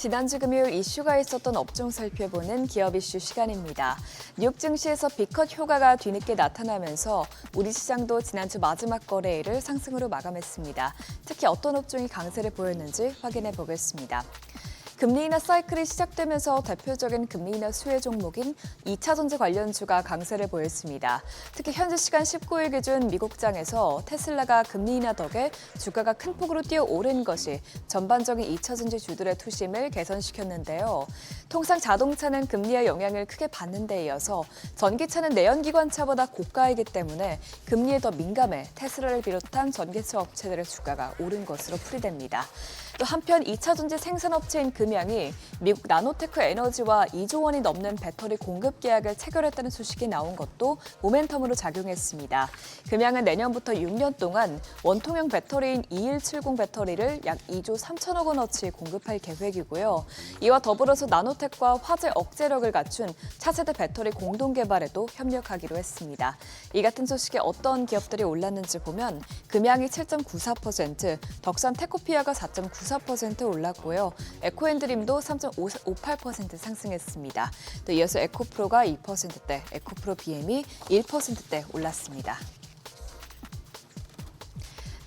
지난주 금요일 이슈가 있었던 업종 살펴보는 기업 이슈 시간입니다. 뉴욕 증시에서 B컷 효과가 뒤늦게 나타나면서 우리 시장도 지난주 마지막 거래일을 상승으로 마감했습니다. 특히 어떤 업종이 강세를 보였는지 확인해 보겠습니다. 금리 인하 사이클이 시작되면서 대표적인 금리 인하 수혜 종목인 2차 전지 관련주가 강세를 보였습니다. 특히 현지 시간 19일 기준 미국장에서 테슬라가 금리 인하 덕에 주가가 큰 폭으로 뛰어오른 것이 전반적인 2차 전지 주들의 투심을 개선시켰는데요. 통상 자동차는 금리의 영향을 크게 받는 데 이어서 전기차는 내연기관차보다 고가이기 때문에 금리에 더 민감해 테슬라를 비롯한 전기차 업체들의 주가가 오른 것으로 풀이됩니다. 또 한편 2차 전지 생산업체인 금양이 미국 나노테크 에너지와 2조 원이 넘는 배터리 공급 계약을 체결했다는 소식이 나온 것도 모멘텀으로 작용했습니다. 금양은 내년부터 6년 동안 원통형 배터리인 2170 배터리를 약 2조 3천억 원어치 공급할 계획이고요. 이와 더불어서 나노텍과 화재 억제력을 갖춘 차세대 배터리 공동 개발에도 협력하기로 했습니다. 이 같은 소식에 어떤 기업들이 올랐는지 보면 금양이 7.94%, 덕산 테코피아가 4.94% 올랐고요. 에코앤드림도 3.58% 상승했습니다. 또 이어서 에코프로가 2%대, 에코프로 BM이 1%대 올랐습니다.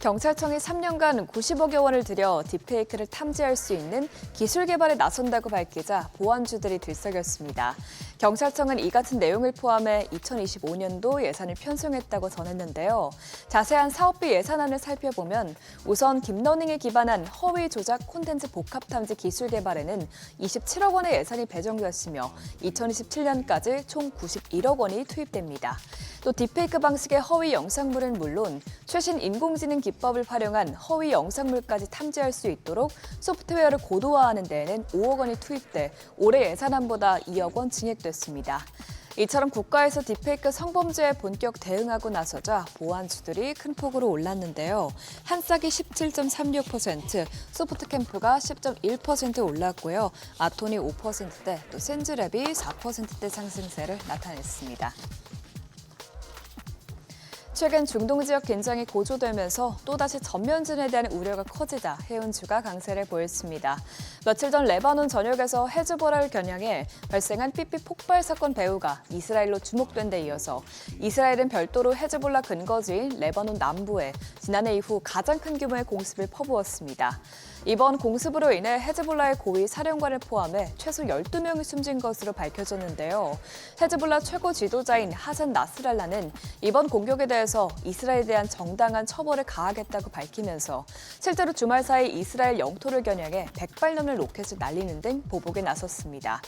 경찰청이 3년간 90억여 원을 들여 딥페이크를 탐지할 수 있는 기술 개발에 나선다고 밝히자 보안주들이 들썩였습니다. 경찰청은 이 같은 내용을 포함해 2025년도 예산을 편성했다고 전했는데요. 자세한 사업비 예산안을 살펴보면 우선 딥러닝에 기반한 허위 조작 콘텐츠 복합 탐지 기술 개발에는 27억 원의 예산이 배정되었으며 2027년까지 총 91억 원이 투입됩니다. 또 딥페이크 방식의 허위 영상물은 물론 최신 인공지능 기법을 활용한 허위 영상물까지 탐지할 수 있도록 소프트웨어를 고도화하는 데에는 5억 원이 투입돼 올해 예산안보다 2억 원 증액됐습니다. 이처럼 국가에서 딥페이크 성범죄에 본격 대응하고 나서자 보안주들이 큰 폭으로 올랐는데요. 한싹이 17.36%, 소프트캠프가 10.1% 올랐고요. 아톤이 5%대, 또 센즈랩이 4%대 상승세를 나타냈습니다. 최근 중동 지역 긴장이 고조되면서 또다시 전면전에 대한 우려가 커지자 해운주가 강세를 보였습니다. 며칠 전 레바논 전역에서 헤즈볼라를 겨냥해 발생한 삐삐 폭발 사건 배후가 이스라엘로 주목된 데 이어서 이스라엘은 별도로 헤즈볼라 근거지인 레바논 남부에 지난해 이후 가장 큰 규모의 공습을 퍼부었습니다. 이번 공습으로 인해 헤즈볼라의 고위 사령관을 포함해 최소 12명이 숨진 것으로 밝혀졌는데요. 헤즈볼라 최고 지도자인 하산 나스랄라는 이번 공격에 대해서 이스라엘에 대한 정당한 처벌을 가하겠다고 밝히면서 실제로 주말 사이 이스라엘 영토를 겨냥해 100발 넘는 로켓을 날리는 등 보복에 나섰습니다.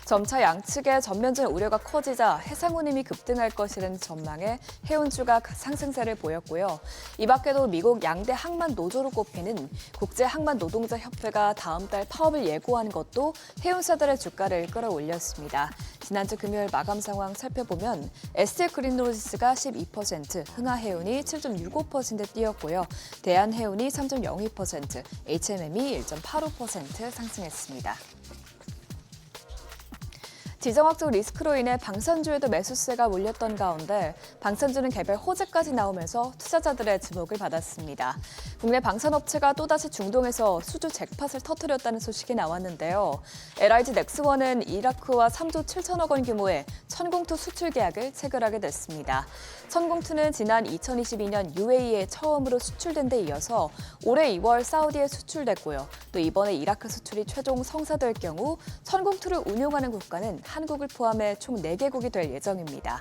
점차 양측의 전면전 우려가 커지자 해상운 힘이 급등할 것이라는 전망에 해운주가 상승세를 보였고요. 이 밖에도 미국 양대 항만 노조로 꼽히는 국제항만노동자협회가 다음 달 파업을 예고한 것도 해운사들의 주가를 끌어올렸습니다. 지난주 금요일 마감 상황 살펴보면 ST 그린로지스가 12%, 흥하해운이 7.65% 뛰었고요. 대한해운이 3.02%, HMM이 1.85% 상승했습니다. 지정학적 리스크로 인해 방산주에도 매수세가 몰렸던 가운데 방산주는 개별 호재까지 나오면서 투자자들의 주목을 받았습니다. 국내 방산업체가 또다시 중동에서 수주 잭팟을 터뜨렸다는 소식이 나왔는데요. LIG 넥스원은 이라크와 3조 7천억 원 규모의 천공투 수출 계약을 체결하게 됐습니다. 천공투는 지난 2022년 UAE에 처음으로 수출된 데 이어서 올해 2월 사우디에 수출됐고요. 또 이번에 이라크 수출이 최종 성사될 경우 천공투를 운용하는 국가는 한국을 포함해 총 4개국이 될 예정입니다.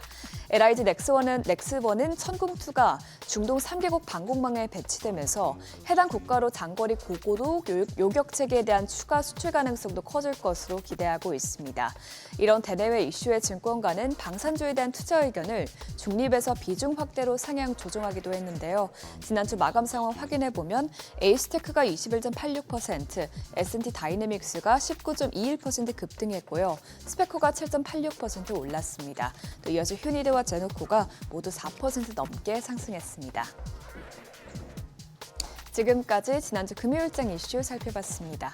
LIG 넥스원은 천공투가 중동 3개국 방공망에 배치되면서 해당 국가로 장거리 고고도 요격 체계에 대한 추가 수출 가능성도 커질 것으로 기대하고 있습니다. 이런 대내외 이슈의 증권가는 방산주에 대한 투자 의견을 중립에서 비중 확대로 상향 조정하기도 했는데요. 지난주 마감 상황 확인해보면 에이스테크가 21.86%, S&T 다이내믹스가 19.21% 급등했고요. 스페코가 7.86% 올랐습니다. 또 이어서 휴니드와 제노코가 모두 4% 넘게 상승했습니다. 지금까지 지난주 금요일장 이슈 살펴봤습니다.